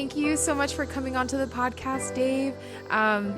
Thank you so much for coming onto the podcast, Dave.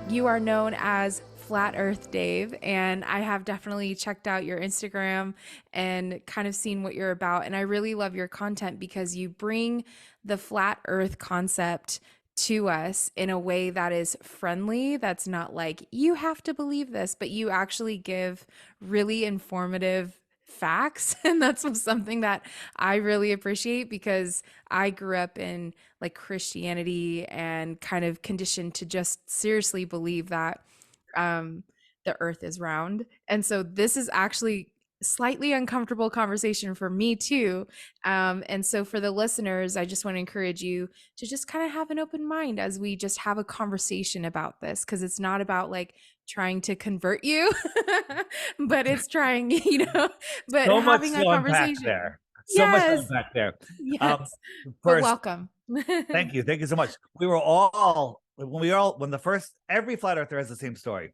You are known as Flat Earth Dave, and I have definitely checked out your Instagram and kind of seen what you're about. And I really love your content because you bring the flat Earth concept to us in a way that is friendly. That's not like, you have to believe this, but you actually give really informative facts. And that's something that I really appreciate because I grew up in like Christianity and kind of conditioned to just seriously believe that um, the earth is round. And so this is actually slightly uncomfortable conversation for me too. And so for the listeners, I just want to encourage you to just kind of have an open mind as we just have a conversation about this, because it's not about like trying to convert you, but it's trying, but So much having a to unpack conversation. there. So much to Yes. unpack there. Yes. But First, welcome. thank you. Thank you so much. When the first, every flat earther has the same story.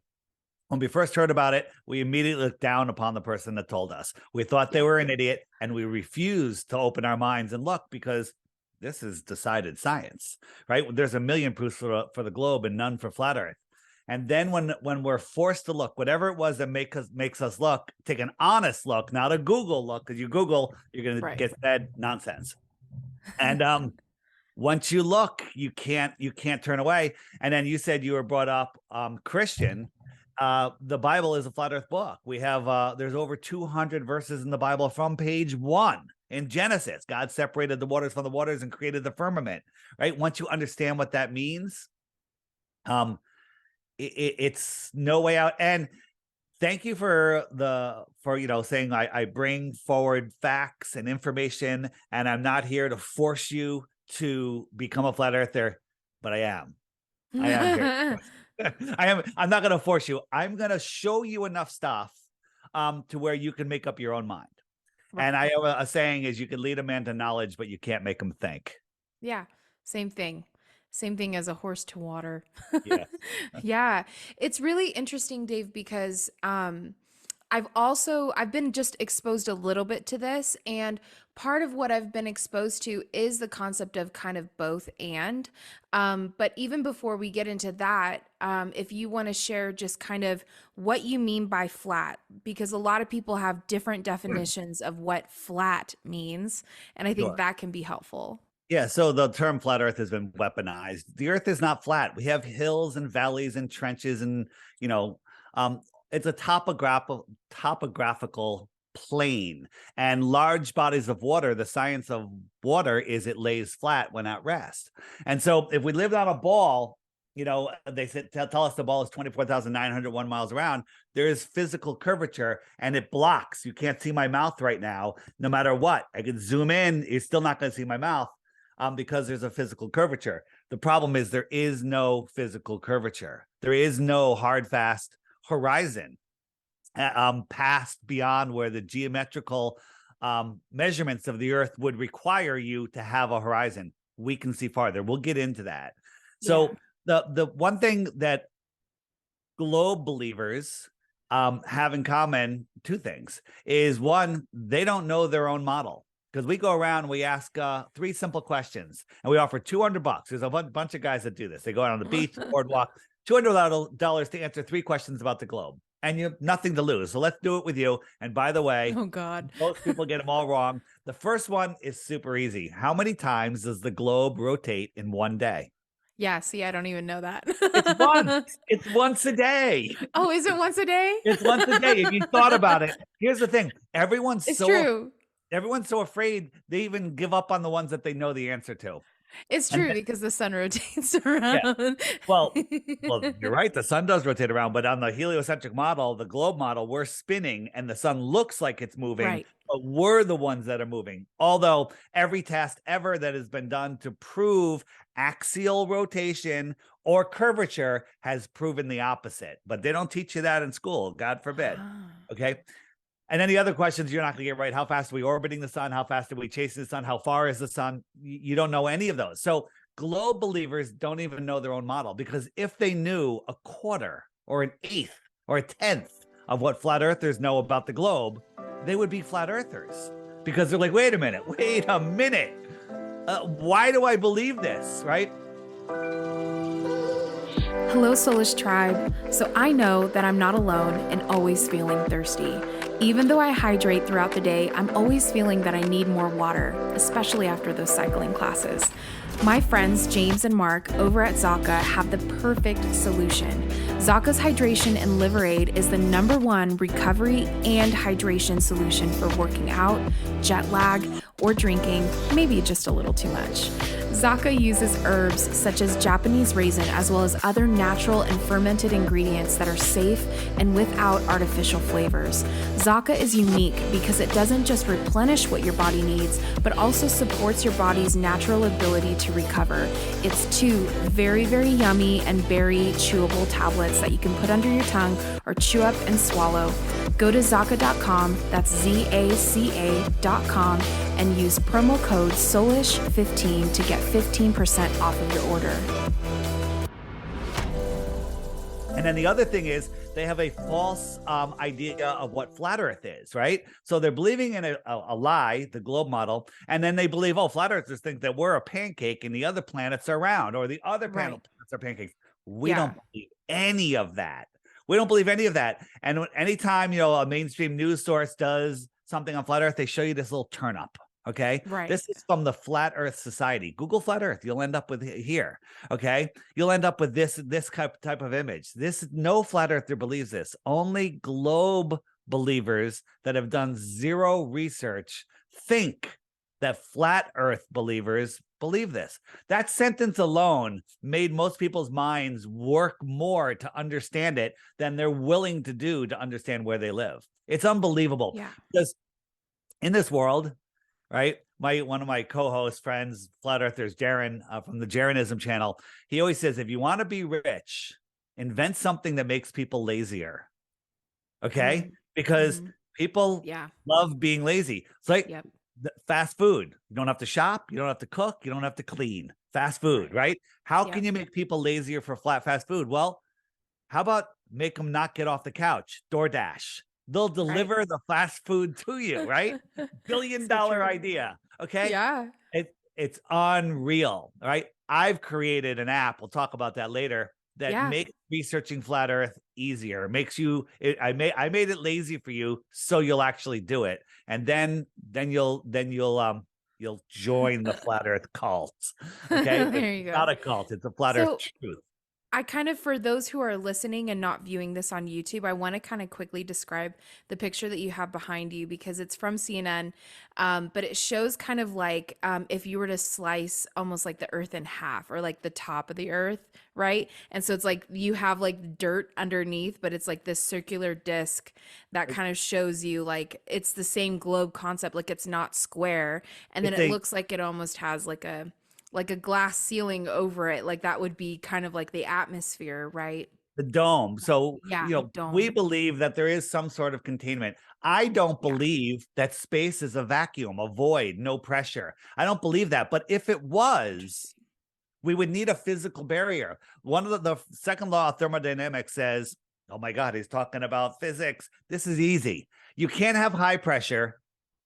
When we first heard about it, we immediately looked down upon the person that told us. We thought they were an idiot, and we refused to open our minds and look because this is decided science, right? There's a million proofs for the globe and none for flat Earth. And then when we're forced to look, whatever it was that makes us look, take an honest look, not a Google look, because you Google, you're going to Right. get fed nonsense. And once you look, you can't turn away. And then you said you were brought up Christian. The Bible is a flat earth book. We have there's over 200 verses in the Bible from page 1 in Genesis. God separated the waters from the waters and created the firmament, right? Once you understand what that means, it's no way out. And thank you for saying I bring forward facts and information, and I'm not here to force you to become a flat earther, but I am here. I'm not going to force you. I'm going to show you enough stuff to where you can make up your own mind. Right. And I have a saying is you can lead a man to knowledge, but you can't make him think. Yeah, same thing. Same thing as a horse to water. Yeah. Yeah. It's really interesting, Dave, because I've been just exposed a little bit to this, and part of what I've been exposed to is the concept of kind of both and. But even before we get into that, if you want to share just kind of what you mean by flat, because a lot of people have different definitions of what flat means, and I think Sure. that can be helpful. Yeah, so the term flat earth has been weaponized. The earth is not flat. We have hills and valleys and trenches and, it's a topographical plane and large bodies of water. The science of water is it lays flat when at rest. And so if we lived on a ball, they tell us the ball is 24,901 miles around. There is physical curvature and it blocks. You can't see my mouth right now, no matter what. I can zoom in. You're still not going to see my mouth. Because there's a physical curvature. The problem is there is no physical curvature. There is no hard, fast horizon past beyond where the geometrical measurements of the earth would require you to have a horizon. We can see farther. We'll get into that. So the one thing that globe believers have in common, two things, is one, they don't know their own model. Because we go around and we ask 3 simple questions and we offer $200. There's a bunch of guys that do this. They go out on the beach, boardwalk, $200 to answer 3 questions about the globe. And you have nothing to lose. So let's do it with you. And by the way, Oh God, most people get them all wrong. The first one is super easy. How many times does the globe rotate in one day? yeah. See, I don't even know that. It's once. It's once a day. Oh, is it once a day? It's once a day. If you thought about it, here's the thing. It's true. Everyone's so afraid they even give up on the ones that they know the answer to. It's true because the sun rotates around. Yeah. Well, you're right. The sun does rotate around, but on the heliocentric model, the globe model, we're spinning and the sun looks like it's moving, Right. but we're the ones that are moving. Although every test ever that has been done to prove axial rotation or curvature has proven the opposite, but they don't teach you that in school. God forbid. Okay. And then the other questions you're not going to get right. How fast are we orbiting the sun? How fast are we chasing the sun? How far is the sun? You don't know any of those. So globe believers don't even know their own model, because if they knew a quarter or an eighth or a tenth of what flat earthers know about the globe, they would be flat earthers, because they're like, wait a minute. Why do I believe this? Right. Hello, Soulish Tribe. So I know that I'm not alone in always feeling thirsty. Even though I hydrate throughout the day, I'm always feeling that I need more water, especially after those cycling classes. My friends James and Mark over at Zaka have the perfect solution. Zaka's Hydration and Liverade is the #1 recovery and hydration solution for working out, jet lag, or drinking maybe just a little too much. Zaka uses herbs such as Japanese raisin as well as other natural and fermented ingredients that are safe and without artificial flavors. Zaka is unique because it doesn't just replenish what your body needs, but also supports your body's natural ability to recover. It's 2 very, very yummy and very chewable tablets that you can put under your tongue or chew up and swallow. Go to Zaka.com, that's ZACA.com, and use promo code SOULISH15 to get 15% off of your order. And then the other thing is they have a false idea of what flat Earth is, right? So they're believing in a lie, the globe model, and then they believe, oh, flat Earthers think that we're a pancake and the other planets are round, or the other planets are pancakes. We don't believe any of that. We don't believe any of that. And anytime, a mainstream news source does something on flat Earth, they show you this little turn up. Okay. Right. This is from the Flat Earth Society. Google Flat Earth. You'll end up with here. Okay. You'll end up with this type of image. No flat earther believes this. Only globe believers that have done zero research think that flat Earth believers believe this. That sentence alone made most people's minds work more to understand it than they're willing to do to understand where they live. It's unbelievable. Yeah. Because in this world, right? One of my co-host friends, flat earthers, Jaron from the Jaronism channel, he always says, if you want to be rich, invent something that makes people lazier. Okay? Because people love being lazy. It's like fast food. You don't have to shop. You don't have to cook. You don't have to clean. Fast food, right? How can you make people lazier for fast food? Well, how about make them not get off the couch? DoorDash. They'll deliver the fast food to you, right? $1 billion idea. Okay. Yeah. It's unreal, right? I've created an app. We'll talk about that later. That makes researching flat Earth easier. I made it lazy for you, so you'll actually do it, and then you'll join the flat Earth cult. Okay, there you go. It's not a cult; it's a flat Earth truth. I kind of, for those who are listening and not viewing this on YouTube, I want to kind of quickly describe the picture that you have behind you because it's from CNN, but it shows kind of like if you were to slice almost like the earth in half or like the top of the earth, right? And so it's like you have like dirt underneath, but it's like this circular disc that kind of shows you like it's the same globe concept, like it's not square. And then it looks like it almost has like a glass ceiling over it. Like that would be kind of like the atmosphere, right? The dome. So, dome. We believe that there is some sort of containment. I don't believe that space is a vacuum, a void, no pressure. I don't believe that. But if it was, we would need a physical barrier. One of the second law of thermodynamics says, oh my God, he's talking about physics. This is easy. You can't have high pressure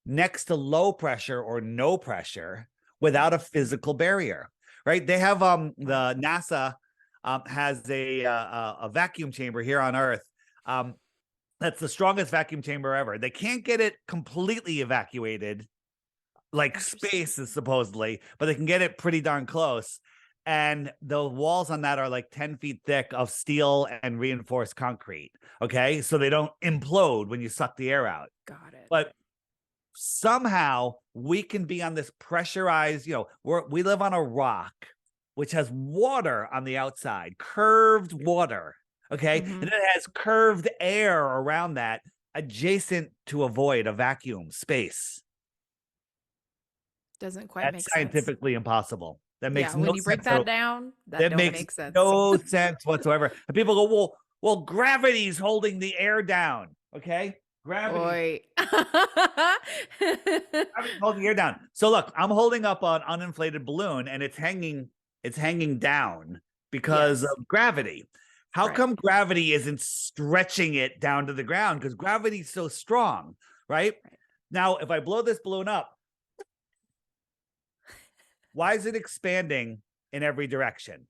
next to low pressure or no pressure without a physical barrier, right? They have the NASA has a vacuum chamber here on Earth. That's the strongest vacuum chamber ever. They can't get it completely evacuated, like space is supposedly, but they can get it pretty darn close. And the walls on that are like 10 feet thick of steel and reinforced concrete. Okay, so they don't implode when you suck the air out. Got it. But somehow we can be on this pressurized, we live on a rock which has water on the outside, curved water, okay? And then it has curved air around that adjacent to a void, a vacuum, space. Doesn't quite make sense. That's scientifically impossible. That makes no sense. When you break that down, that don't make sense. No sense whatsoever. And people go, well, gravity's holding the air down, okay? Gravity. Gravity's holding the air down. So look, I'm holding up an uninflated balloon and it's hanging down because of gravity. How come gravity isn't stretching it down to the ground? Because gravity's so strong, right? Now, if I blow this balloon up, why is it expanding in every direction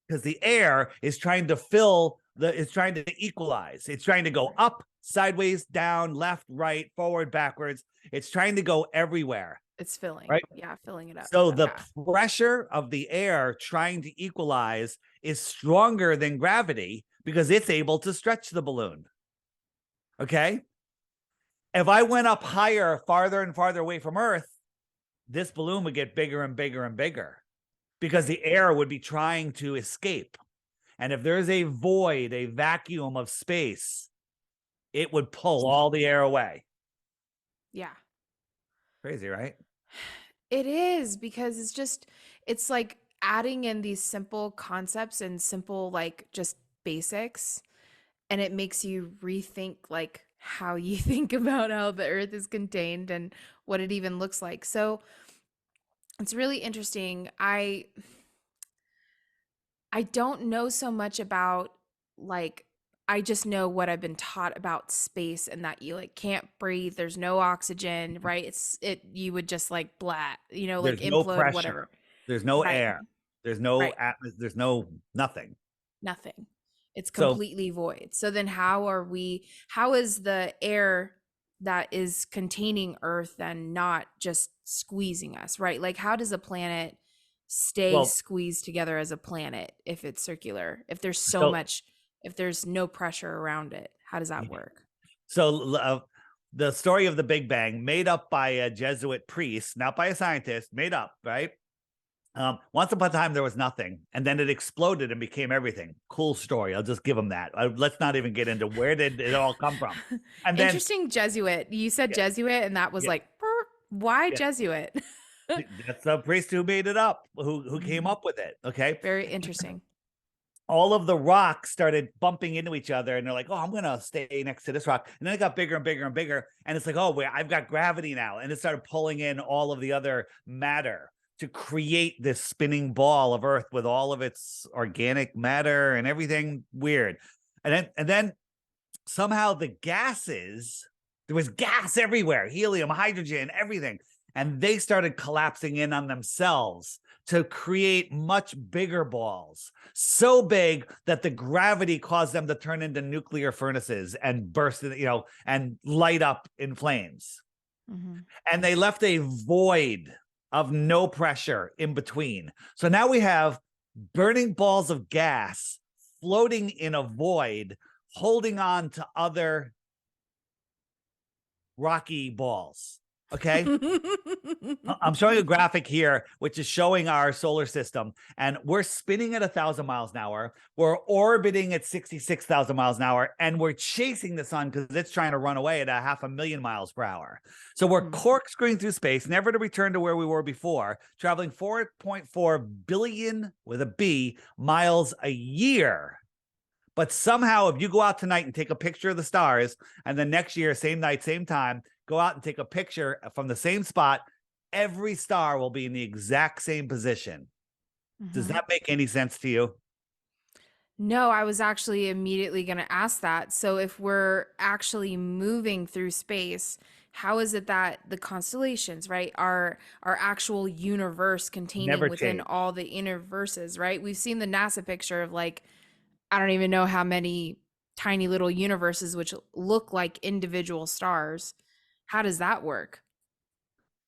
because the air is trying to fill it's trying to equalize. It's trying to go up, sideways, down, left, right, forward, backwards. It's trying to go everywhere. It's filling. Right. Yeah, filling it up. So the Yeah. pressure of the air trying to equalize is stronger than gravity because it's able to stretch the balloon. Okay. If I went up higher, farther and farther away from Earth, this balloon would get bigger and bigger and bigger because the air would be trying to escape. And if there's a void, a vacuum of space, it would pull all the air away. Yeah. Crazy, right? It is, because it's like adding in these simple concepts and simple, like, just basics, and it makes you rethink, like, how you think about how the earth is contained and what it even looks like. So it's really interesting. I don't know so much about, like, I just know what I've been taught about space, and that you, like, can't breathe, there's no oxygen, right? You would just, like, blah, like, There's no implode, pressure. whatever. There's no Right. air. There's no Right. atmosphere. There's no nothing. Nothing. It's So, completely void. So then how is the air that is containing Earth then not just squeezing us, right? Like, how does a planet stay well, squeezed together as a planet if it's circular? so, If there's no pressure around it, how does that yeah. work? So the story of the Big Bang, made up by a Jesuit priest, not by a scientist, made up, right? Once upon a time, there was nothing, and then it exploded and became everything. Cool story. I'll just give them that. Let's not even get into where did it all come from. And then, Interesting. Jesuit. You said yeah, Jesuit, and that was yeah, like, why yeah. Jesuit? That's the priest who made it up, who came Mhm. up with it. Okay. Very interesting. All of the rocks started bumping into each other, and they're like, oh, I'm gonna stay next to this rock. And then it got bigger and bigger and bigger, and it's like, oh wait, I've got gravity now. And it started pulling in all of the other matter to create this spinning ball of Earth with all of its organic matter and everything weird. And then somehow the gases, there was gas everywhere, helium, hydrogen, everything, and they started collapsing in on themselves to create much bigger balls, so big that the gravity caused them to turn into nuclear furnaces and burst, and light up in flames. Mhm. And they left a void of no pressure in between. So now we have burning balls of gas floating in a void, holding on to other rocky balls. Okay. I'm showing a graphic here, which is showing our solar system, and we're spinning at 1,000 miles an hour. We're orbiting at 66,000 miles an hour, and we're chasing the sun because it's trying to run away at 500,000 miles per hour. So we're Mhm. corkscrewing through space, never to return to where we were before, traveling 4.4 billion with a B miles a year. But somehow, if you go out tonight and take a picture of the stars, and then next year, same night, same time, go out and take a picture from the same spot, every star will be in the exact same position. Does Mhm. that make any sense to you? No, I was actually immediately going to ask that. So if we're actually moving through space, how is it that the constellations, right, our actual universe containing Never within change. all the universes, right? We've seen the NASA picture of, like, I don't even know how many tiny little universes which look like individual stars. How does that work?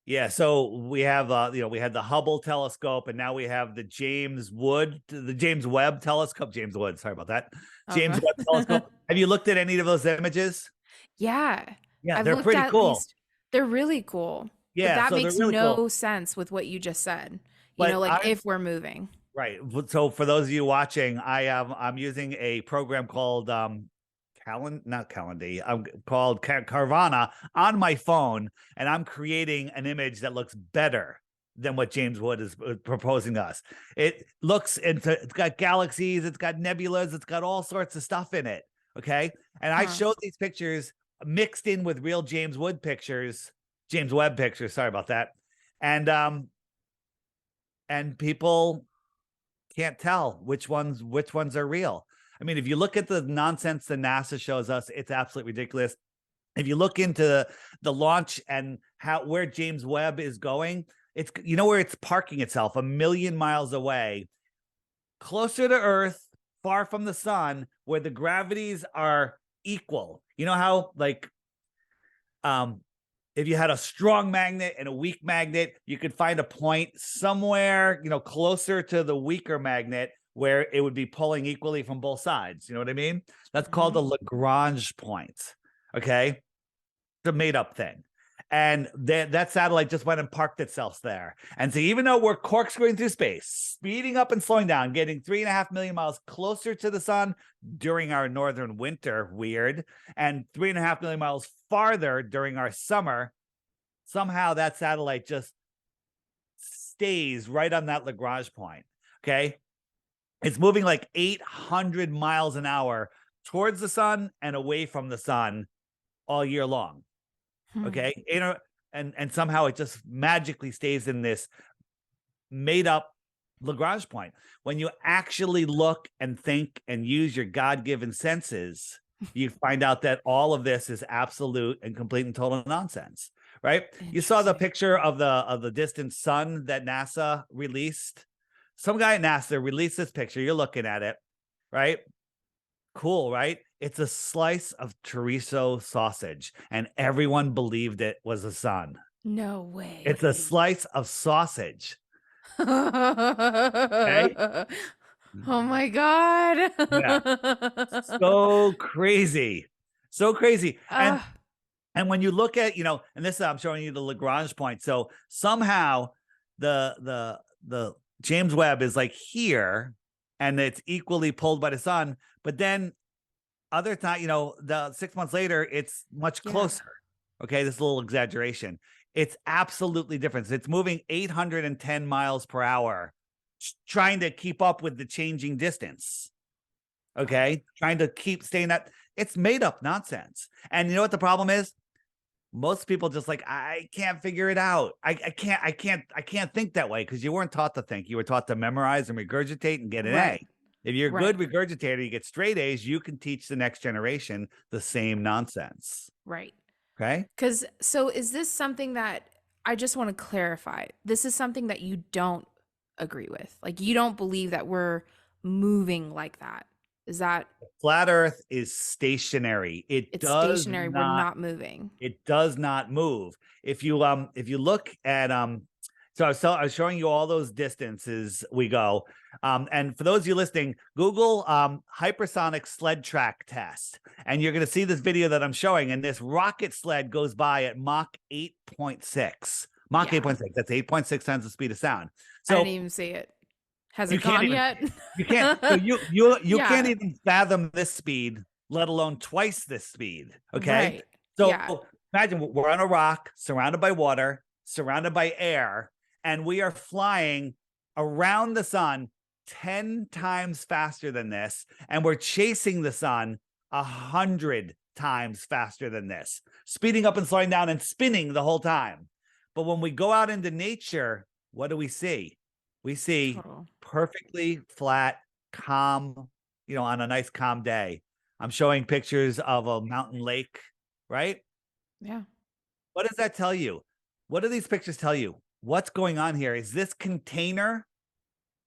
Yeah, so we have we had the Hubble telescope, and now we have the James Webb telescope. James Wood, sorry about that. James Okay. Webb telescope. Have you looked at any of those images? Yeah. Yeah, I've they're looked pretty at cool. least they're really cool. But Yeah, that so they're makes really cool. no sense with what you just said. But Like, I if we're moving. Right. So for those of you watching, I'm using a program called not Calendly, called Carvana on my phone, and I'm creating an image that looks better than what James Wood is proposing to us. It's got galaxies, it's got nebulas, it's got all sorts of stuff in it. Okay. And I Huh. showed these pictures mixed in with real James Webb pictures, sorry about that. And people can't tell which ones are real. I mean, if you look at the nonsense the NASA shows us, it's absolutely ridiculous. If you look into the launch and where James Webb is going, it's where it's parking itself 1,000,000 miles away, closer to Earth, far from the sun, where the gravities are equal. You know how, like, um, if you had a strong magnet and a weak magnet, you could find a point somewhere, closer to the weaker magnet where it would be pulling equally from both sides. You know what I mean? That's called Hmm. the Lagrange point. Okay. It's a made up thing. And that satellite just went and parked itself there. And so even though we're corkscrewing through space, speeding up and slowing down, getting 3.5 million miles closer to the sun during our northern winter, weird, and 3.5 million miles farther during our summer, somehow that satellite just stays right on that Lagrange point. Okay. It's moving like 800 miles an hour towards the sun and away from the sun all year long. Hmm. Okay. And somehow it just magically stays in this made up Lagrange point. When you actually look and think and use your God-given senses, you find out that all of this is absolute and complete and total nonsense. Right? You saw the Interesting. picture of the distant sun that NASA released. Some guy at NASA released this picture. You're looking at it, right? Cool, right? It's a slice of chorizo sausage, and everyone believed it was a sun. No way. It's a slice of sausage. Okay. Oh my God. Yeah. So crazy. So crazy. And uh, and when you look at, and this I'm showing you the Lagrange point. So somehow the James Webb is like here and it's equally pulled by the sun, but then other time, the 6 months later, it's much yeah. closer. Okay, this is a little exaggeration. It's absolutely different. It's moving 810 miles per hour, trying to keep up with the changing distance. Wow. Okay, trying to keep staying that. It's made up nonsense. And you know what the problem is? Most people just like, I can't figure it out. I can't think that way because you weren't taught to think. You were taught to memorize and regurgitate and get an Right. A. If you're a good Right. regurgitator, you get straight A's, you can teach the next generation the same nonsense. Right. Okay. So is this something that I just want to clarify? This is something that you don't agree with. Like you don't believe that we're moving like that. Is that Flat Earth is stationary. It it's does stationary, we're not not moving. It does not move. If you look at I was showing you all those distances we go. And for those of you listening, Google hypersonic sled track test. And you're gonna see this video that I'm showing, and this rocket sled goes by at Mach 8.6. Mach Yeah. 8.6. That's 8.6 times the speed of sound. I didn't So even see it. Has you it can't gone even yet? you can't. So you can't Yeah. even fathom this speed, let alone twice this speed. Okay. Right. Yeah. So imagine we're on a rock, surrounded by water, surrounded by air, and we are flying around the sun 10 times faster than this, and we're chasing the sun 100 times faster than this, speeding up and slowing down and spinning the whole time. But when we go out into nature, what do we see? We see Total. perfectly flat, calm, on a nice calm day. I'm showing pictures of a mountain lake, right? Yeah. What does that tell you? What do these pictures tell you? What's going on here? Is this container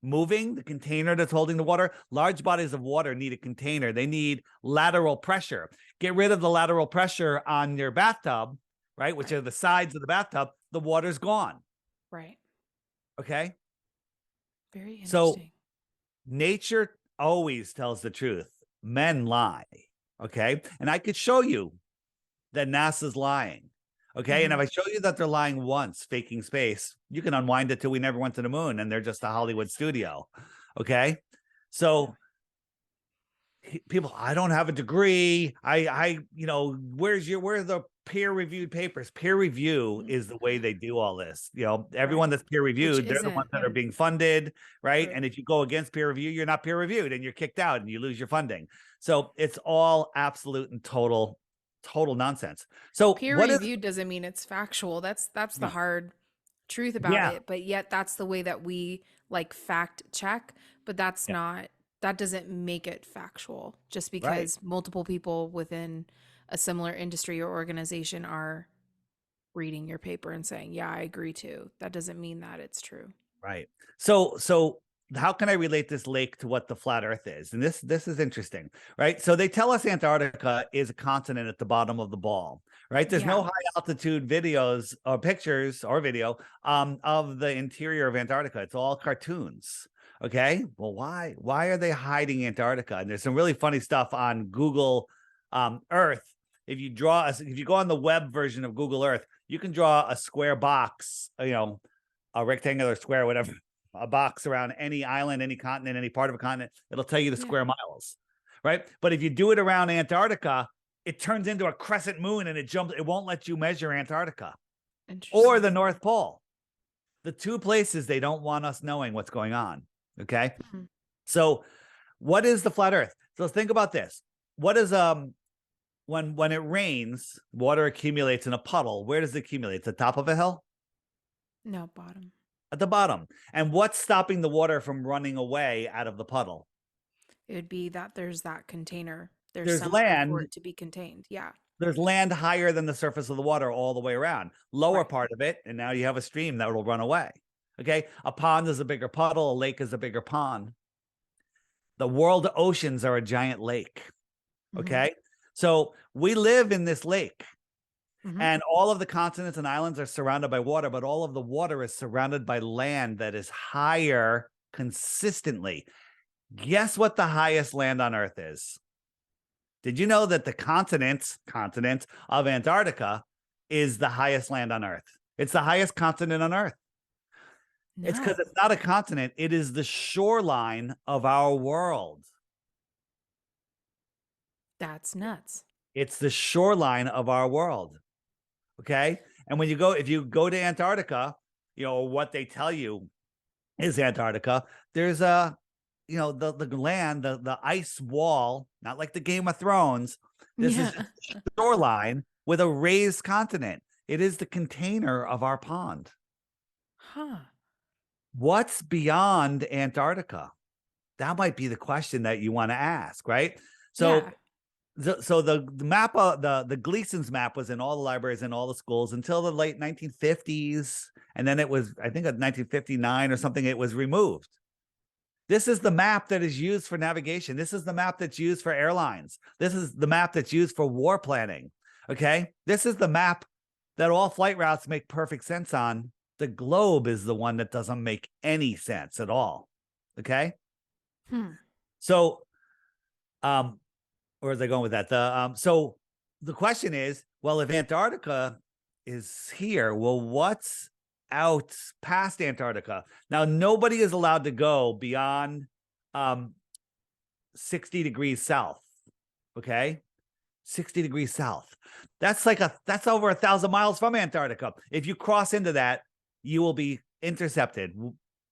moving? The container that's holding the water? Large bodies of water need a container. They need lateral pressure. Get rid of the lateral pressure on your bathtub, right? Which Right. are the sides of the bathtub. The water's gone. Right. Okay. Very So interesting. nature always tells the truth. Men lie. Okay. And I could show you that NASA's lying. Okay. And if Hmm. I show you that they're lying once, faking space, you can unwind it till we never went to the moon and they're just a Hollywood studio. Okay. So people, I don't have a degree. Where are the peer reviewed papers? Peer review is the way they do all this. Everyone Right. that's peer Which reviewed, they're the ones isn't. that are being funded, right? Right. And if you go against peer review, you're not peer reviewed and you're kicked out and you lose your funding. So it's all absolute and total nonsense. So Peer what is reviewed doesn't mean it's factual. That's the no, hard truth about yeah, it. But yet that's the way that we like fact check. But that's yeah, not that doesn't make it factual just right. because multiple people within a similar industry or organization are reading your paper and saying, yeah, I agree to. That doesn't mean that it's true. Right. So how can I relate this lake to what the flat Earth is? And this is interesting, right? So they tell us Antarctica is a continent at the bottom of the ball, right? There's no Yeah. high altitude videos or pictures or video of the interior of Antarctica. It's all cartoons. Okay, well, why? Why are they hiding Antarctica? And there's some really funny stuff on Google Earth. If you go on the web version of Google Earth, you can draw a square box, a rectangular square, whatever, a box around any island, any continent, any part of a continent. It'll tell you the Yeah. square miles, right? But if you do it around Antarctica, it turns into a crescent moon and it won't let you measure Antarctica or Interesting. the North Pole. The two places they don't want us knowing what's going on. Okay. Mhm. So what is the flat Earth? So think about this. What is when it rains, water accumulates in a puddle. Where does it accumulate? At the top of a hill? No, bottom. At the bottom. And what's stopping the water from running away out of the puddle? It would be that there's that container. There's There's somewhere for land. it to be contained. Yeah. There's land higher than the surface of the water all the way around. Lower Right. part of it, and now you have a stream that will run away. Okay. A pond is a bigger puddle. A lake is a bigger pond. The world oceans are a giant lake. Hmm. Okay. So we live in this lake. Hmm. And all of the continents and islands are surrounded by water, but all of the water is surrounded by land that is higher consistently. Guess what the highest land on Earth is? Did you know that the continent of Antarctica is the highest land on Earth? It's the highest continent on Earth. It's because No, it's not a continent, it is the shoreline of our world. that's nuts. It's the shoreline of our world. Okay. And if you go to Antarctica, what they tell you is Antarctica, there's the land, the ice wall, not like the Game of Thrones. This is Yeah. shoreline with a raised continent. It is the container of our pond. Huh. What's beyond Antarctica? That might be the question that you want to ask, right? So Yeah. the map, the Gleason's map was in all the libraries and all the schools until the late 1950s. And then it was, I think, in 1959 or something, it was removed. This is the map that is used for navigation. This is the map that's used for airlines. This is the map that's used for war planning. Okay. This is the map that all flight routes make perfect sense on. The globe is the one that doesn't make any sense at all. Okay. Hmm. So, where was I going with that? So the question is, well, if Antarctica is here, well, what's out past Antarctica? Now, nobody is allowed to go beyond 60 degrees south. Okay. 60 degrees south. That's over 1,000 miles from Antarctica. If you cross into that, you will be intercepted.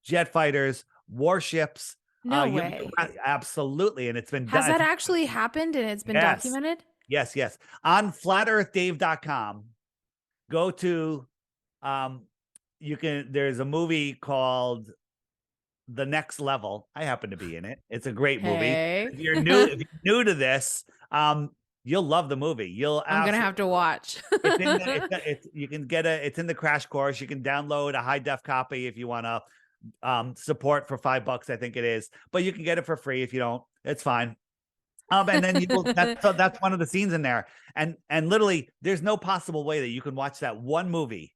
Jet fighters, warships. No way. Absolutely. And it's been Has done. that actually happened and it's been Yes. documented? Yes. On flatearthdave.com, go to there's a movie called The Next Level. I happen to be in it. It's a great movie. Hey. If you're new to this, you'll love the movie. I'm gonna have to watch. You can get it's in the crash course. You can download a high def copy if you want to support for $5, I think it is, but you can get it for free. If you don't, it's fine. And then that's one of the scenes in there. And literally there's no possible way that you can watch that one movie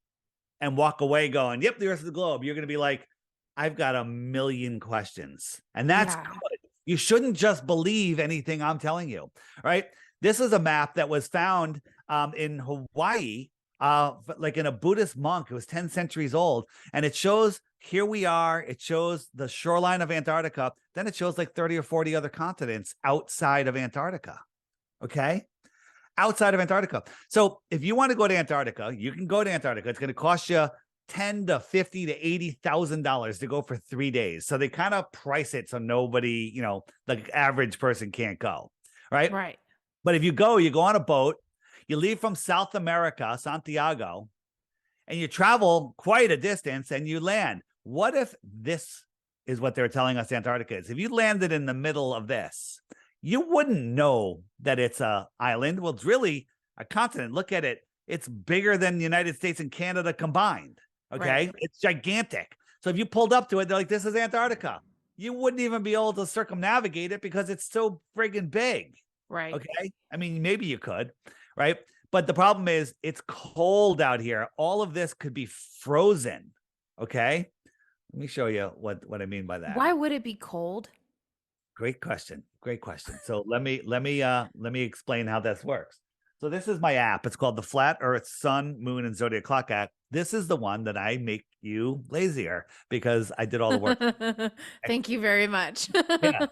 and walk away going, yep, the Earth is the globe. You're going to be like, I've got a million questions. And that's Yeah. good. You shouldn't just believe anything I'm telling you, right? This is a map that was found in Hawaii, like in a Buddhist monk. It was 10 centuries old. And it shows, here we are. It shows the shoreline of Antarctica. Then it shows like 30 or 40 other continents outside of Antarctica. Okay. Outside of Antarctica. So if you want to go to Antarctica, you can go to Antarctica. It's going to cost you $10,000 to $50,000 to $80,000 to go for 3 days. So they kind of price it so nobody, the average person can't go. Right. Right. But if you go on a boat, you leave from South America, Santiago, and you travel quite a distance and you land. What if this is what they're telling us Antarctica is? If you landed in the middle of this, you wouldn't know that it's an island. Well, it's really a continent. Look at it. It's bigger than the United States and Canada combined. Okay. Right. It's gigantic. So if you pulled up to it, they're like, this is Antarctica. you wouldn't even be able to circumnavigate it because it's so friggin' big. Right. Okay. I mean, maybe you could, right? But the problem is it's cold out here. All of this could be frozen. Okay. Let me show you what I mean by that. Why would it be cold? Great question. Great question. So let me explain how this works. So this is my app. It's called the Flat Earth Sun, Moon, and Zodiac Clock app. This is the one that I make you lazier because I did all the work. Thank you very much. Yeah.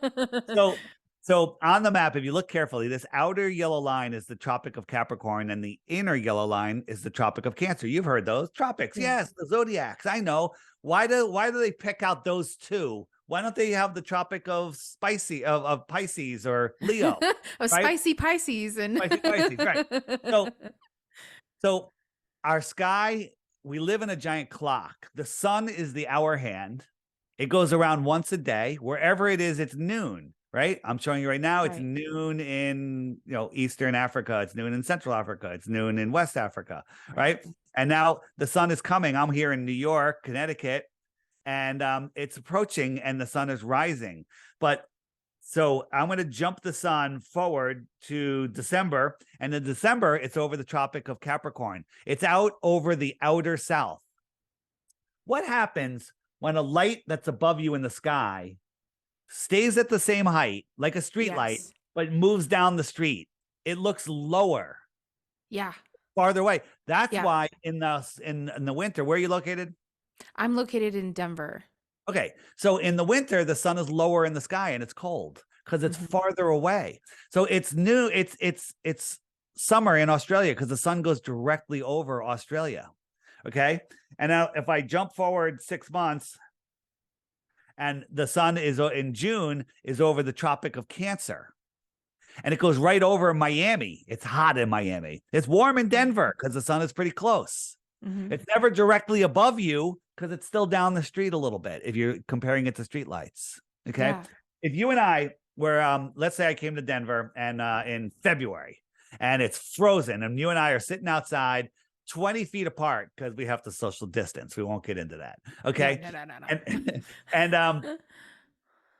So on the map, if you look carefully, this outer yellow line is the Tropic of Capricorn, and the inner yellow line is the Tropic of Cancer. You've heard those tropics, Yeah. yes, the zodiacs. I know. Why do they pick out those two? Why don't they have the Tropic of Pisces or Leo? Oh, Right? spicy Pisces and Spicy Pisces, right? So our sky, we live in a giant clock. The sun is the hour hand. It goes around once a day. Wherever it is, it's noon, right? I'm showing you right now. It's Right. noon in, Eastern Africa. It's noon in Central Africa. It's noon in West Africa, right? And now the sun is coming. I'm here in New York, Connecticut, and it's approaching and the sun is rising. But so I'm going to jump the sun forward to December. And in December, it's over the Tropic of Capricorn. It's out over the outer south. What happens when a light that's above you in the sky stays at the same height, like a street light, Yes. but moves down the street? It looks lower, Yeah. farther away. That's Yeah. why in the winter, where are you located? I'm located in Denver. Okay. So in the winter, the sun is lower in the sky and it's cold because it's Mhm. farther away. So it's new. It's summer in Australia because the sun goes directly over Australia. Okay. And now if I jump forward 6 months and the sun is in June is over the Tropic of Cancer. And it goes right over Miami. It's hot in Miami. It's warm in Denver because the sun is pretty close. Mhm. It's never directly above you because it's still down the street a little bit if you're comparing it to street lights. Okay. Yeah. If you and I were, let's say I came to Denver and in February and it's frozen and you and I are sitting outside 20 feet apart because we have to social distance. We won't get into that. Okay. No.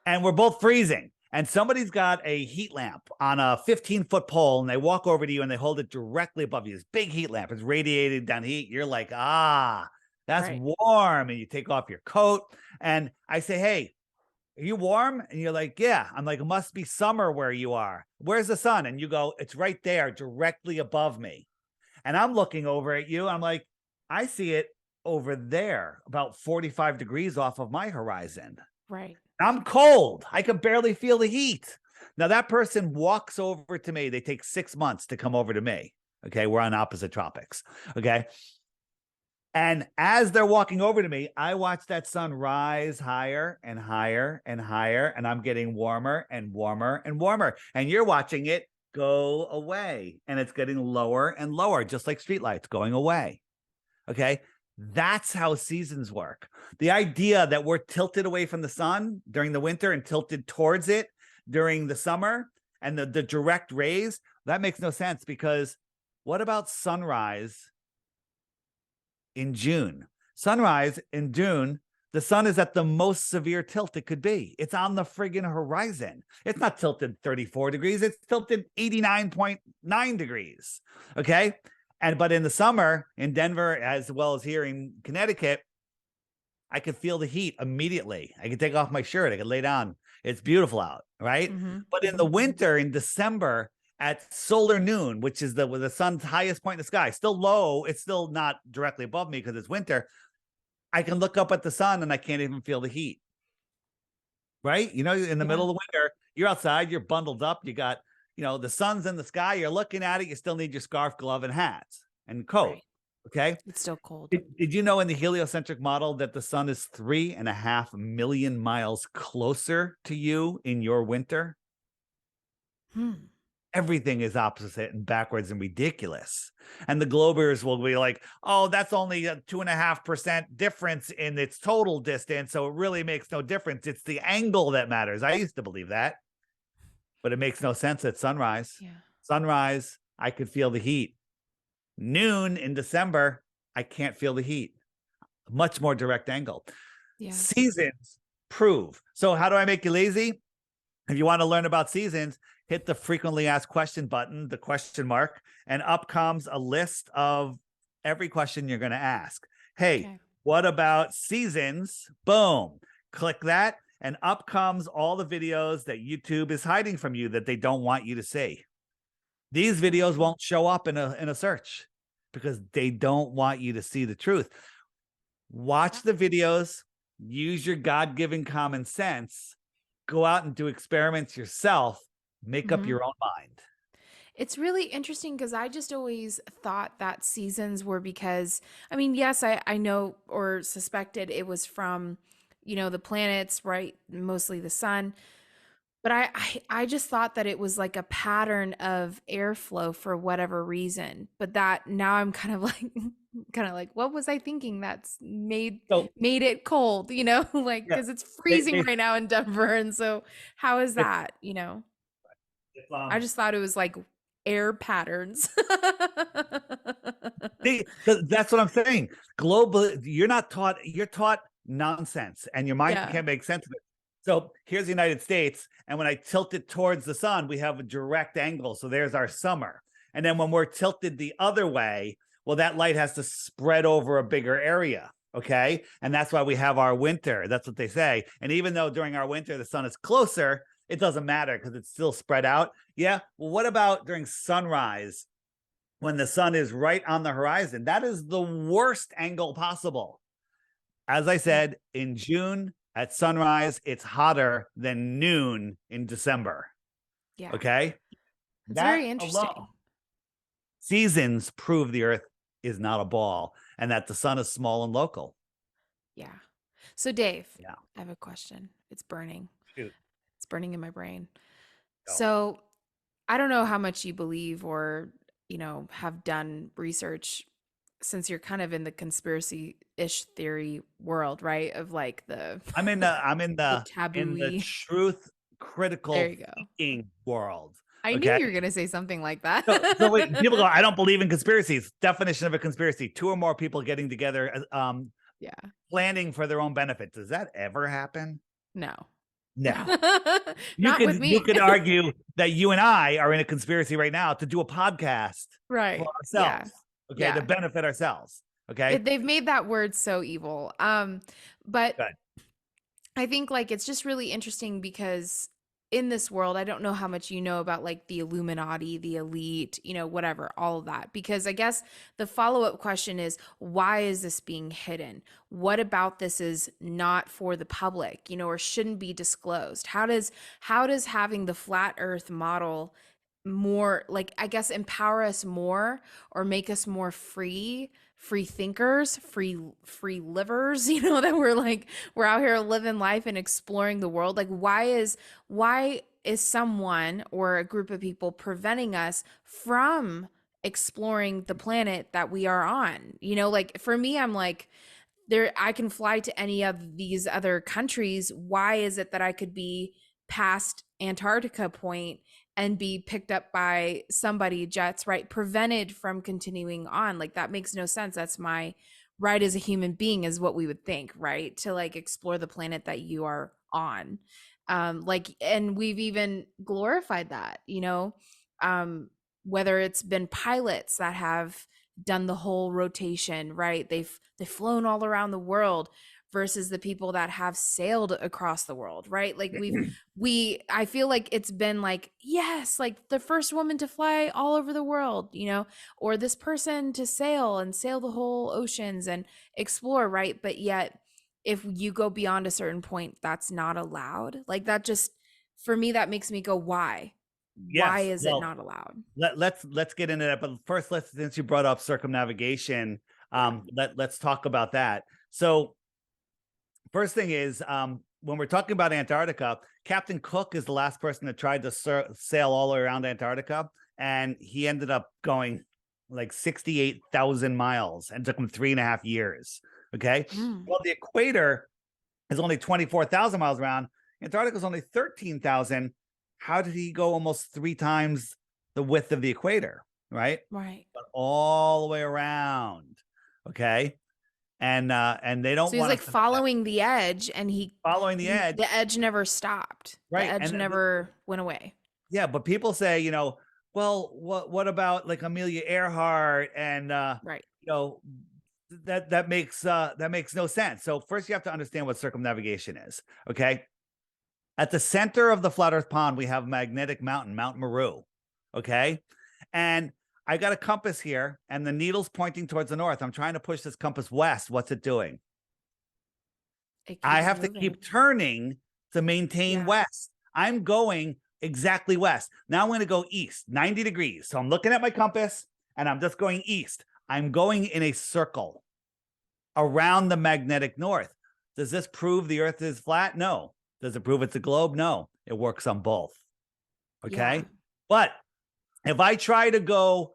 And we're both freezing. And somebody's got a heat lamp on a 15-foot pole and they walk over to you and they hold it directly above you. This big heat lamp. It's radiating down heat. You're like, that's Right. warm. And you take off your coat. And I say, hey, are you warm? And you're like, yeah. I'm like, it must be summer where you are. Where's the sun? And you go, it's right there, directly above me. And I'm looking over at you. I'm like, I see it over there, about 45 degrees off of my horizon. Right. I'm cold. I can barely feel the heat. Now that person walks over to me. They take 6 months to come over to me. Okay. We're on opposite tropics. Okay. And as they're walking over to me, I watch that sun rise higher and higher and higher. And I'm getting warmer and warmer and warmer. And you're watching it go away. And it's getting lower and lower, just like streetlights going away. Okay. That's how seasons work. The idea that we're tilted away from the sun during the winter and tilted towards it during the summer and the direct rays, that makes no sense because what about sunrise in June? Sunrise in June, the sun is at the most severe tilt it could be. It's on the friggin' horizon. It's not tilted 34 degrees. It's tilted 89.9 degrees. Okay. But in the summer in Denver, as well as here in Connecticut, I could feel the heat immediately. I could take off my shirt. I could lay down. It's beautiful out, right? Mm-hmm. But in the winter, in December, at solar noon, which is the sun's highest point in the sky, still low. It's still not directly above me because it's winter. I can look up at the sun and I can't even feel the heat. Right? In the middle of the winter, you're outside, you're bundled up, you got the sun's in the sky, you're looking at it, you still need your scarf, glove, and hat and coat. Right. Okay. It's still cold. Did you know in the heliocentric model that the sun is 3.5 million miles closer to you in your winter? Everything is opposite and backwards and ridiculous. And the globers will be like, oh, that's only a 2.5% difference in its total distance. So it really makes no difference. It's the angle that matters. I used to believe that. But it makes no sense at sunrise. Yeah. Sunrise, I could feel the heat. Noon in December, I can't feel the heat. Much more direct angle. Yeah. Seasons prove. So how do I make you lazy? If you want to learn about seasons, hit the frequently asked question button, the question mark, and up comes a list of every question you're going to ask. Hey, Okay. what about seasons? Boom. Click that, and up comes all the videos that YouTube is hiding from you that they don't want you to see. These videos Wow. won't show up in a search because they don't want you to see the truth. Watch the videos, use your God-given common sense, go out and do experiments yourself, make up Mhm. your own mind. It's really interesting because I just always thought that seasons were because, I mean, yes, I know or suspected it was from, the planets, right? Mostly the sun. But I just thought that it was like a pattern of airflow for whatever reason. But that now I'm kind of like, what was I thinking that's So made it cold, like yeah, because it's they, freezing they right now in Denver. And so how is if, that? if I just thought it was like air patterns. that's what I'm saying. Global, you're taught nonsense, and your mind Yeah. can't make sense of it. So here's the United States, and when I tilt it towards the sun, we have a direct angle. So there's our summer. And then when we're tilted the other way, well, that light has to spread over a bigger area. Okay. And that's why we have our winter. That's what they say. And even though during our winter the sun is closer, it doesn't matter because it's still spread out. Yeah. Well, what about during sunrise when the sun is right on the horizon? That is the worst angle possible. As I Yeah. said, in June at sunrise, it's hotter than noon in December. Yeah. Okay. It's That very alone, interesting. seasons prove the earth is not a ball and that the sun is small and local. Yeah. So Dave, Yeah. I have a question. It's burning. Shoot. It's burning in my brain. Go. So I don't know how much you believe or, have done research since you're kind of in the conspiracy-ish theory world, right? Of like the I'm in the the taboo-y. truth There critical you go. thinking world. I knew Okay. you were gonna say something like that. So wait, people go, I don't believe in conspiracies. Definition of a conspiracy: two or more people getting together, Yeah. planning for their own benefit. Does that ever happen? No. No. Not with You me. could argue that you and I are in a conspiracy right now to do a podcast for Right. Yeah. ourselves, okay, to Yeah. benefit ourselves. Okay. They've made that word so evil. But Good. I think like it's just really interesting because in this world, I don't know how much you know about like the Illuminati, the elite, whatever, all of that. Because I guess the follow-up question is, why is this being hidden? What about this is not for the public, or shouldn't be disclosed? How does having the flat earth model more like I guess empower us more or make us more free thinkers, free livers, that we're out here living life and exploring the world. Like why is someone or a group of people preventing us from exploring the planet that we are on? Like for me, I'm like there I can fly to any of these other countries. Why is it that I could be past Antarctica point and be picked up by somebody jets, right? Prevented from continuing on. Like that makes no sense. That's my right as a human being is what we would think, right? To like explore the planet that you are on. And we've even glorified that, um, whether it's been pilots that have done the whole rotation, right? They've flown all around the world versus the people that have sailed across the world, right? Like I feel like it's been like, yes, like the first woman to fly all over the world, or this person to sail the whole oceans and explore, right? But yet if you go beyond a certain point, that's not allowed. Like that just for me, that makes me go, why? Why Yes. is it Well, not allowed? let's get into that. But first, since you brought up circumnavigation, Yeah. let's talk about that. So first thing is, when we're talking about Antarctica, Captain Cook is the last person that tried to sail all around Antarctica, and he ended up going like 68,000 miles and took him 3.5 years. Okay. Mm, Well, the equator is only 24,000 miles around. Antarctica is only 13,000. How did he go almost 3 times the width of the equator? Right. right. But all the way around. Okay. and they don't So he's want like us to know that. following the edge, and Following the edge, the edge never stopped. The right? edge never went away. Yeah, but people say, well, what about like Amelia Earhart and Right. you know, that makes no sense. So first you have to understand what circumnavigation is. Okay. At the center of the flat earth pond, we have magnetic mountain, Mount Meru. Okay. And I got a compass here and the needle's pointing towards the north. I'm trying to push this compass west. What's it doing? It I keeps have to moving. keep turning to maintain Yeah. west. I'm going exactly west. Now I'm going to go east, 90 degrees. So I'm looking at my compass and I'm just going east. I'm going in a circle around the magnetic north. Does this prove the earth is flat? No. Does it prove it's a globe? No. It works on both. Yeah. Okay. But if I try to go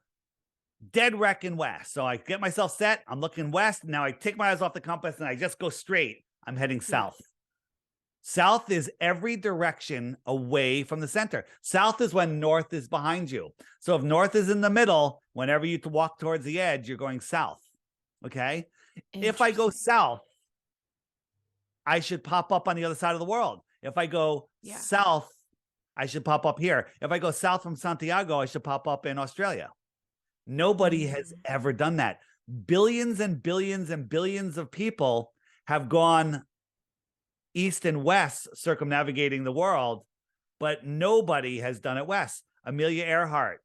dead wrecking west, so I get myself set, I'm looking west. Now I take my eyes off the compass and I just go straight. I'm heading Yeah. south. South is every direction away from the center. South is when north is behind you. So if north is in the middle, whenever you walk towards the edge, you're going south. Okay. If I go south, I should pop up on the other side of the world. If I go south, I should pop up here. If I go south from Santiago, I should pop up in Australia. Nobody has ever done that. Billions and billions and billions of people have gone east and west circumnavigating the world, but nobody has done it west. Amelia Earhart,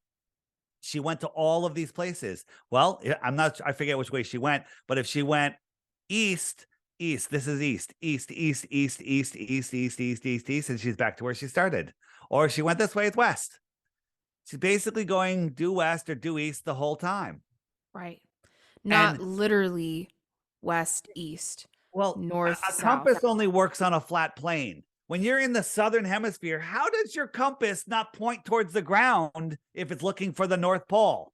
she went to all of these places. Well, I forget which way she went, but if she went east, this is east, and she's back to where she started. Or if she went this way, it's west. She's basically going due west or due east the whole time. Right. Not literally west, east, well, north, a south. compass only works on a flat plane. When you're in the southern hemisphere, how does your compass not point towards the ground if it's looking for the North Pole?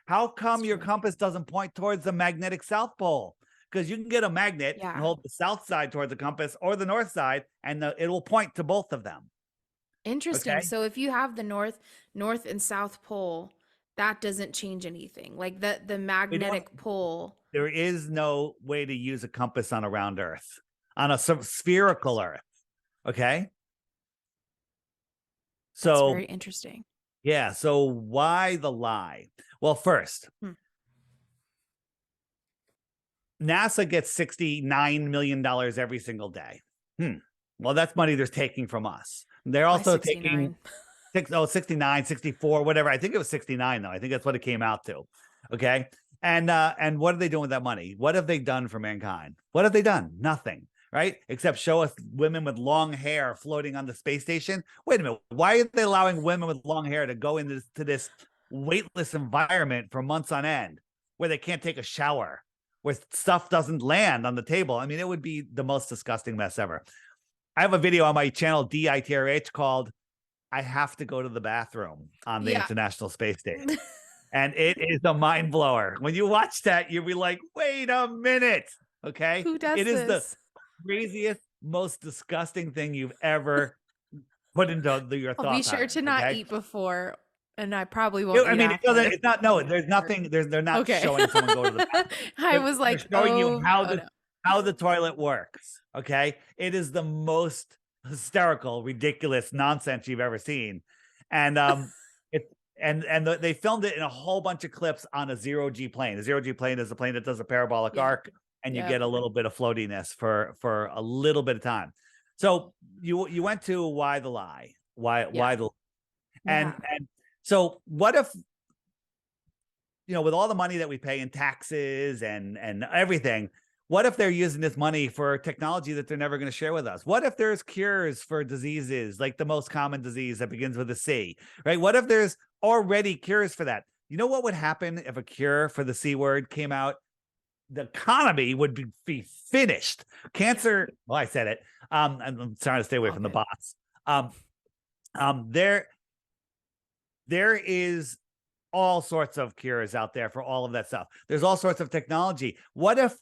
How come your compass doesn't point towards the magnetic South Pole? Because you can get a magnet and hold the south side towards the compass or the north side, and it will point to both of them. Interesting. Okay? So if you have the north and south pole, that doesn't change anything. Like the magnetic pole. There is no way to use a compass on a round Earth, on a spherical Earth. Okay. So that's very interesting. Yeah. So why the lie? Well, first, NASA gets $69 million every single day. Well, that's money they're taking from us. They're also taking 69, 64, whatever. I think it was 69, though. I think that's what it came out to. Okay. And what are they doing with that money? What have they done for mankind? What have they done? Nothing. Right? Except show us women with long hair floating on the space station. Wait a minute. Why are they allowing women with long hair to go into this weightless environment for months on end where they can't take a shower, where stuff doesn't land on the table? I mean, it would be the most disgusting mess ever. I have a video on my channel, DITRH, called I Have to Go to the Bathroom on the International Space Station. And it is a mind blower. When you watch that, you'll be like, wait a minute. Okay. Who does this? It is the craziest, most disgusting thing you've ever put into your thoughts. I'll be sure to not eat before, and I probably won't. I mean, it's not. No, there's nothing. They're not showing someone go to the bathroom. I was like, showing you how the toilet works. Okay, it is the most hysterical, ridiculous nonsense you've ever seen, and they filmed it in a whole bunch of clips on a zero-G plane. A zero-G plane is a plane that does a parabolic arc. And you get a little bit of floatiness for a little bit of time. So you went to why the lie? Why the and so what if, with all the money that we pay in taxes and everything, what if they're using this money for technology that they're never going to share with us? What if there's cures for diseases, like the most common disease that begins with a C, right? What if there's already cures for that? You know what would happen if a cure for the C word came out? The economy would be finished. Cancer. Well, I said it. I'm trying to stay away from the bots. There is all sorts of cures out there for all of that stuff. There's all sorts of technology. What if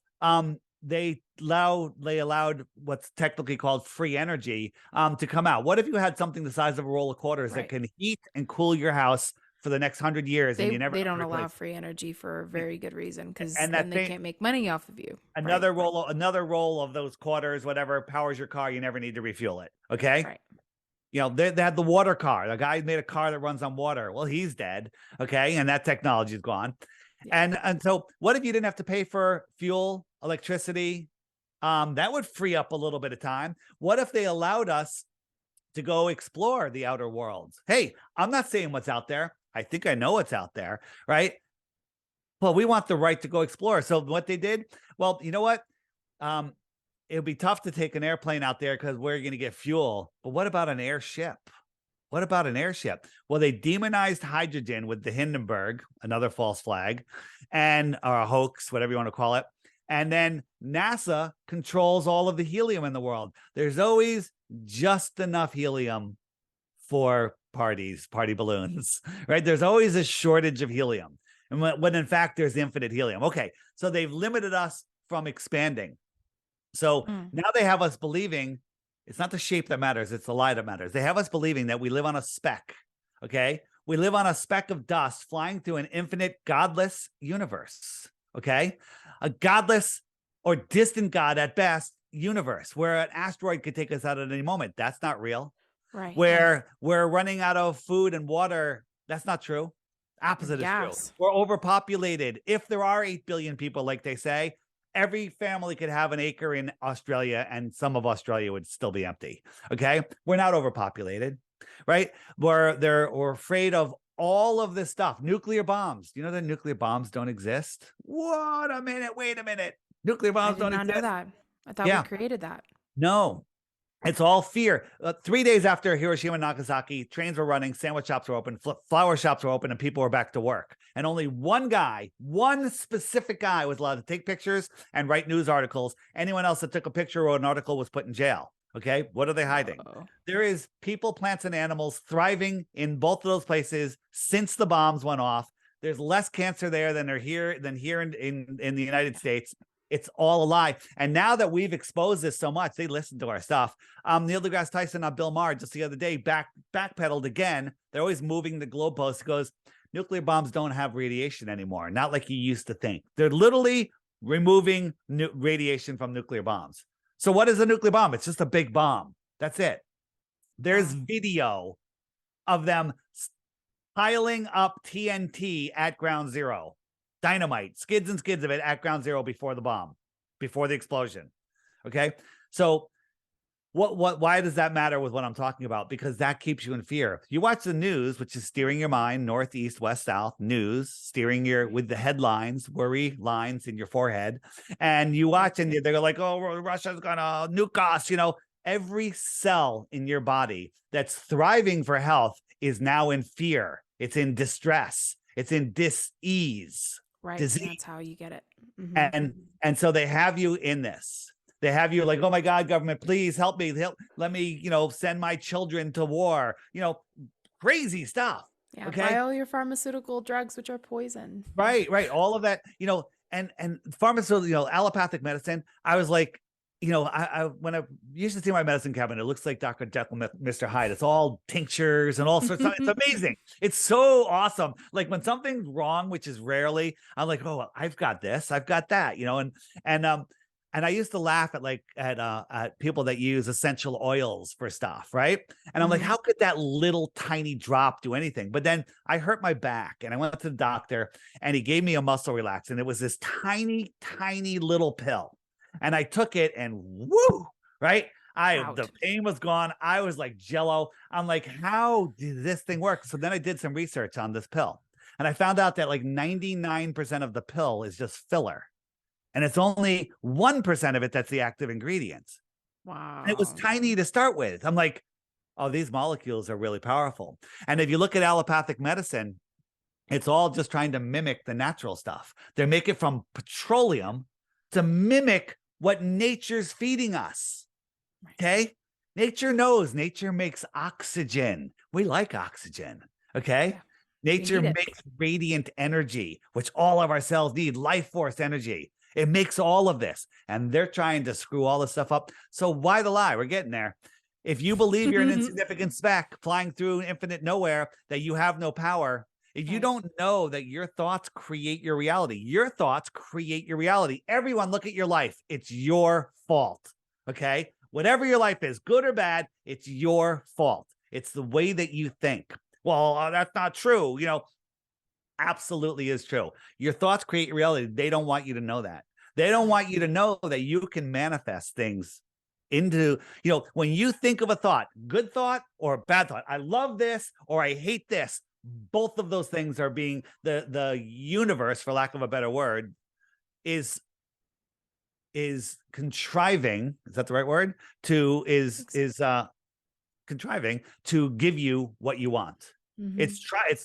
they allowed what's technically called free energy to come out? What if you had something the size of a roll of quarters that can heat and cool your house for the next 100 years, and They you never they know don't how to allow replace free energy for a very good reason, because and then that they thing. can't make money off of you. Right. Another roll of those quarters, whatever powers your car, you never need to refuel it. Okay. Right. They had the water car. The guy made a car that runs on water. Well, he's dead. Okay. And that technology is gone. Yeah. And so what if you didn't have to pay for fuel, electricity? That would free up a little bit of time. What if they allowed us to go explore the outer worlds? Hey, I'm not saying what's out there. I think I know what's out there, right? Well, we want the right to go explore. So what they did, well, you know what? It would be tough to take an airplane out there because where are you going to get fuel? But what about an airship? What about an airship? Well, they demonized hydrogen with the Hindenburg, another false flag, or a hoax, whatever you want to call it. And then NASA controls all of the helium in the world. There's always just enough helium for party balloons, right? There's always a shortage of helium. And when in fact, there's infinite helium. Okay, so they've limited us from expanding. So now they have us believing it's not the shape that matters, it's the light that matters. They have us believing that we live on a speck, okay? We live on a speck of dust flying through an infinite, godless universe, okay? A godless or distant God at best universe where an asteroid could take us out at any moment. That's not real. Right. Where we're running out of food and water. That's not true. Opposite is true. We're overpopulated. If there are 8 billion people, like they say, every family could have an acre in Australia and some of Australia would still be empty. Okay. We're not overpopulated, right? We're afraid of all of this stuff. Nuclear bombs. Do you know that nuclear bombs don't exist? What a minute. Wait a minute. Nuclear bombs don't exist. I did not know that. I thought we created that. No, it's all fear. 3 days after Hiroshima and Nagasaki, trains were running, sandwich shops were open, flower shops were open, and people were back to work. And only one specific guy was allowed to take pictures and write news articles. Anyone else that took a picture or an article was put in jail. Okay, what are they hiding? There is people, plants, and animals thriving in both of those places since the bombs went off. There's less cancer there than here in the United States. It's all a lie. And now that we've exposed this so much, they listen to our stuff. Neil deGrasse Tyson on Bill Maher just the other day backpedaled again. They're always moving the goalpost. He goes, nuclear bombs don't have radiation anymore. Not like you used to think. They're literally removing radiation from nuclear bombs. So what is a nuclear bomb? It's just a big bomb. That's it. There's video of them piling up TNT at ground zero. Dynamite, skids and skids of it at ground zero before the explosion. Okay. So why does that matter with what I'm talking about? Because that keeps you in fear. You watch the news, which is steering your mind, north, east, west, south, news, steering with the headlines, worry lines in your forehead. And you watch and they're like, oh, Russia's gonna nuke us. Every cell in your body that's thriving for health is now in fear. It's in distress. It's in dis-ease. Right. Disease. And that's how you get it. Mm-hmm. And so they have you in this. They have you like, oh my God, government, please help me. Let me, send my children to war. Crazy stuff. Yeah. Okay. Buy all your pharmaceutical drugs, which are poison. Right. All of that, and pharmaceutical, allopathic medicine. I was like, when I used to see my medicine cabinet, it looks like Dr. Jekyll, Mr. Hyde. It's all tinctures and all sorts of It's amazing. It's so awesome. Like when something's wrong, which is rarely, I'm like, oh, I've got this, I've got that, and I used to laugh at people that use essential oils for stuff, right? And I'm like, how could that little tiny drop do anything? But then I hurt my back and I went to the doctor and he gave me a muscle relax. And it was this tiny, tiny little pill. And I took it and woo, right? The pain was gone. I was like jello. I'm like, how did this thing work? So then I did some research on this pill. And I found out that like 99% of the pill is just filler. And it's only 1% of it that's the active ingredient. Wow. And it was tiny to start with. I'm like, oh, these molecules are really powerful. And if you look at allopathic medicine, it's all just trying to mimic the natural stuff. They make it from petroleum to mimic what nature's feeding us. Okay. Nature knows. Nature makes oxygen. We like oxygen. Okay. Yeah. Nature makes radiant energy, which all of our cells need, life force energy. It makes all of this. And they're trying to screw all this stuff up. So why the lie? We're getting there. If you believe you're an insignificant speck flying through infinite nowhere, that you have no power, If you Right. don't know that your thoughts create your reality, your thoughts create your reality. Everyone, look at your life. It's your fault. Okay. Whatever your life is, good or bad, it's your fault. It's the way that you think. Well, that's not true. Absolutely is true. Your thoughts create your reality. They don't want you to know that. They don't Right. want you to know that you can manifest things into, when you think of a thought, good thought or bad thought, I love this or I hate this. Both of those things are being the universe, for lack of a better word, is contriving. Is that the right word? To is contriving to give you what you want. Mm-hmm. It's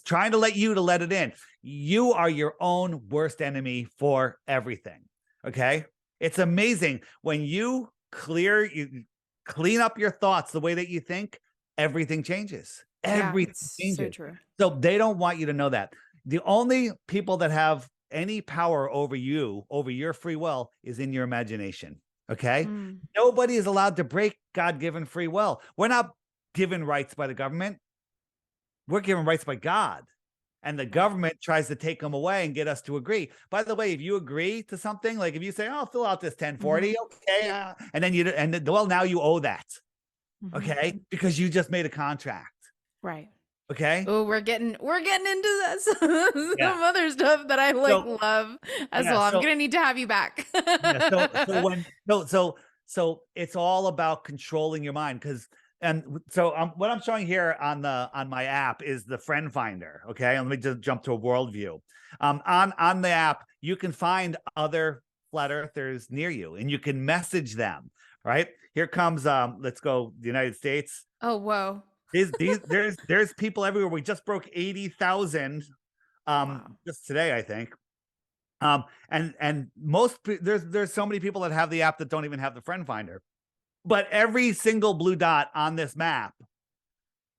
trying to let it in. You are your own worst enemy for everything. Okay? It's amazing when you clean up your thoughts the way that you think, everything changes. Yeah, Everything it's so changes. true. So they don't want you to know that. The only people that have any power over you, over your free will, is in your imagination. Okay? Mm. Nobody is allowed to break God-given free will. We're not given rights by the government. We're given rights by God. And the Right. government tries to take them away and get us to agree. By the way, if you agree to something, like if you say, "Oh, fill out this 1040," Mm-hmm. okay, and then well, now you owe that, Mm-hmm. okay, because you just made a contract, Right. okay, Oh, we're getting into this yeah. some other stuff that I like So love as yeah, well. I'm so gonna need to have you back. yeah, so it's all about controlling your mind because so what I'm showing here on my app is the friend finder. Okay, and let me just jump to a worldview. On the app, you can find other flat earthers near you, and you can message them. Right here comes let's go the United States. Oh, whoa. There's people everywhere. We just broke 80,000 Wow. just today, I think. And there's so many people that have the app that don't even have the friend finder. But every single blue dot on this map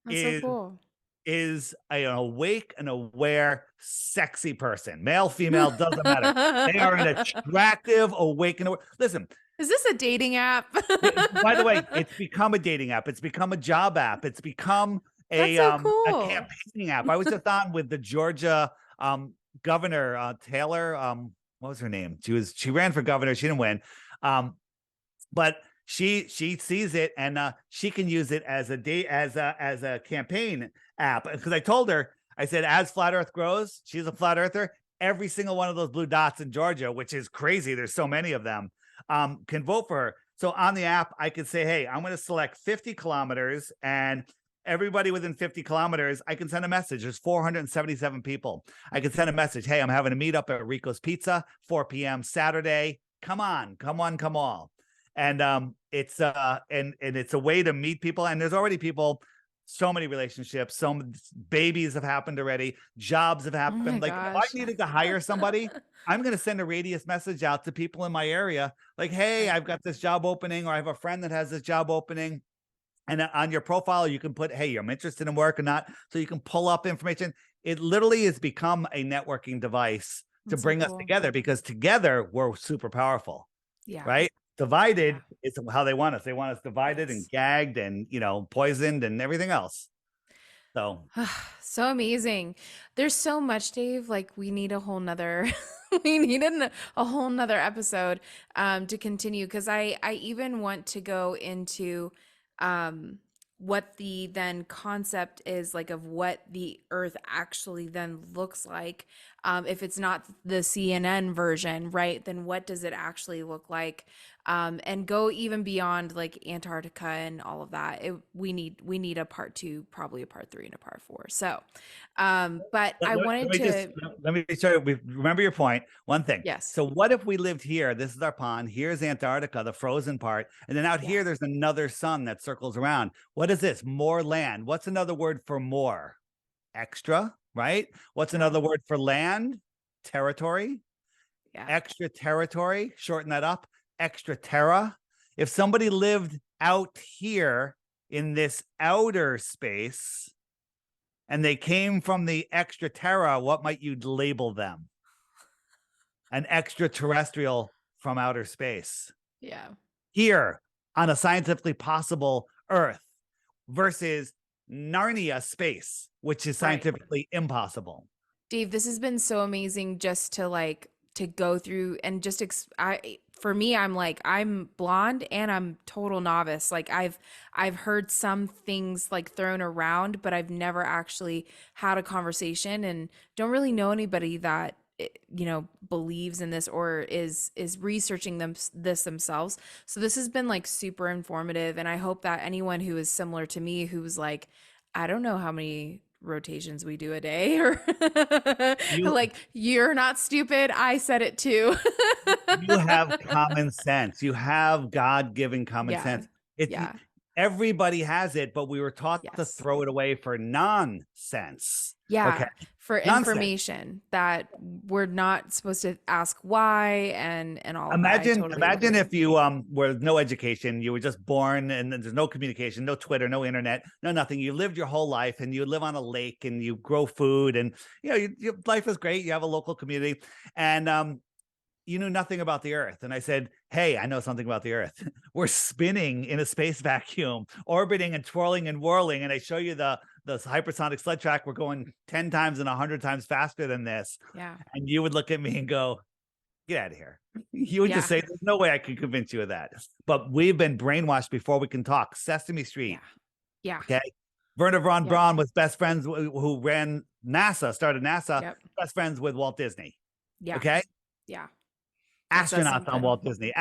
That's so is cool. an awake and aware, sexy person. Male, female, doesn't matter. They are an attractive, awake and aware. Listen, Is this a dating app? by the way, it's become a dating app. It's become a job app. It's become That's a so cool. campaigning app. I was just on with the Georgia governor, Taylor. What was her name? She ran for governor. She didn't win. But she sees it and she can use it as a campaign app. Because I told her, I said, as Flat Earth grows, she's a flat earther. Every single one of those blue dots in Georgia, which is crazy, there's so many of them, can vote for her. So on the app, I could say, hey, I'm going to select 50 kilometers, and everybody within 50 kilometers, I can send a message. There's 477 people. I can send a message. Hey, I'm having a meetup at Rico's Pizza, 4 p.m. Saturday. Come on, come on, come all. And it's and it's a way to meet people. And there's already people, so many relationships, some babies have happened already, jobs have Oh my happened. Like if I gosh. needed to hire somebody, I'm going to send a radius message out to people in my area. Like, hey, Right. I've got this job opening, or I have a friend that has this job opening. And on your profile, you can put, hey, I'm interested in work or not. So you can pull up information. It literally has become a networking device to That's so bring us cool. together, because together we're super powerful, Yeah. right? Divided Yeah. is how they want us. They want us divided and Yes. gagged and, poisoned and everything else. So So amazing. There's so much, Dave. Like we need a whole nother we need a whole nother episode to continue because I even want to go into um what the then concept is like of what the earth actually then looks like. If it's not the CNN version, right, then what does it actually look like? And go even beyond like Antarctica and all of that. We need a part two, probably a part three and a part four. So, but let, I let- wanted to, let me show you. Remember your point. One thing. yes, So what if we lived here? This is our pond. Here's Antarctica, the frozen part. And then out yeah, here, there's another sun that circles around. What is this? More land. What's another word for more? Extra, right? What's right, another word for land? Territory. yeah, Extra territory. Shorten that up. Extra terra. If somebody lived out here in this outer space, and they came from the extra terra, what might you label them? An extraterrestrial from outer space. yeah, Here on a scientifically possible Earth versus Narnia space, which is right. scientifically impossible. Dave, this has been so amazing just to to go through and just for me, I'm like I'm blonde and I'm total novice. Like I've heard some things like thrown around, but I've never actually had a conversation and don't really know anybody that believes in this or is researching this themselves. So this has been like super informative, and I hope that anyone who is similar to me who's like, I don't know how many rotations we do a day, or You like, you're not stupid, I said it too. you have common sense. You have God-given common Yeah. sense. It's Yeah. everybody has it, but we were taught to Yes. throw it away for nonsense. Okay. Yeah. For Nonsense. information that we're not supposed to ask why and all of that. I totally Imagine agree. if you were no education, you were just born and there's no communication, no Twitter, no internet, no nothing. You lived your whole life and you live on a lake and you grow food and your life is great. You have a local community and you knew nothing about the earth. And I said, hey, I know something about the earth. We're spinning in a space vacuum, orbiting and twirling and whirling. And I show you the hypersonic sled track. We're going 10 times and 100 times faster than this. Yeah. And you would look at me and go, get out of here. You would just Yeah. say, there's no way I could convince you of that. But we've been brainwashed before we can talk. Sesame Street. Yeah. Yeah. Okay. Werner von Yep. Braun was best friends who ran NASA, started NASA, Yep. best friends with Walt Disney. Yeah. Okay. Yeah. That says Astronauts on something. Walt Disney.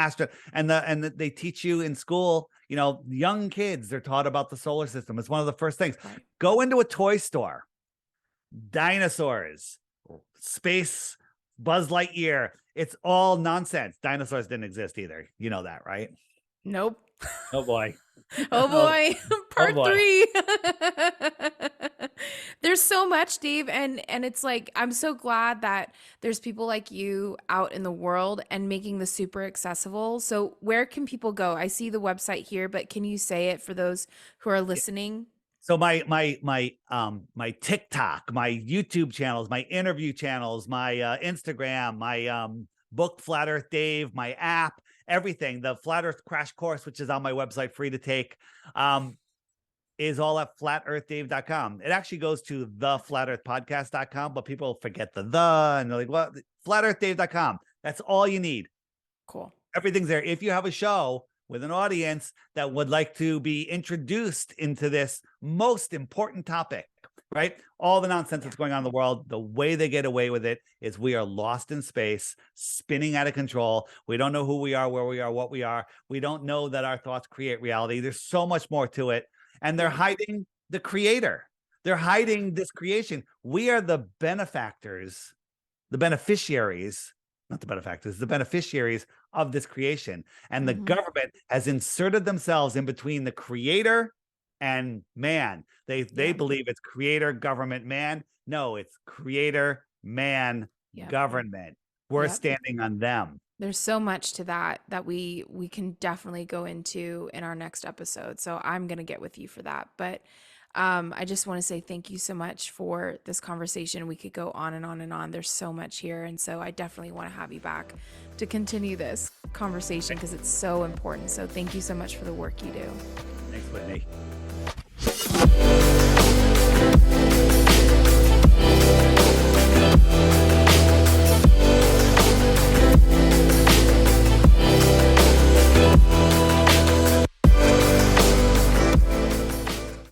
They teach you in school, young kids, they're taught about the solar system. It's one of the first things. Right. Go into a toy store, dinosaurs, space, Buzz Lightyear. It's all nonsense. Dinosaurs didn't exist either. You know that, right? Nope. Oh boy. Oh boy. Part boy. 3. There's so much, Dave, and it's like I'm so glad that there's people like you out in the world and making this super accessible. So where can people go? I see the website here, but can you say it for those who are listening? So my TikTok, my YouTube channels, my interview channels, my Instagram, my book Flat Earth Dave, my app, everything, the Flat Earth Crash Course, which is on my website, free to take, is all at flatearthdave.com. It actually goes to theflatearthpodcast.com, but people forget the and they're like, what? Flatearthdave.com. That's all you need. Cool. Everything's there. If you have a show with an audience that would like to be introduced into this most important topic, right? All the nonsense that's going on in the world, the way they get away with it is we are lost in space, spinning out of control. We don't know who we are, where we are, what we are. We don't know that our thoughts create reality. There's so much more to it. And they're hiding the creator. They're hiding this creation. We are the benefactors, the beneficiaries, not the benefactors, the beneficiaries of this creation. And the government has inserted themselves in between the creator and man. They believe it's creator, government, man. No, it's creator, man, government. We're standing on them. There's so much to that we can definitely go into in our next episode. So I'm going to get with you for that. But I just want to say thank you so much for this conversation. We could go on and on and on. There's so much here. And so I definitely want to have you back to continue this conversation because it's so important. So thank you so much for the work you do. Thanks, Whitney.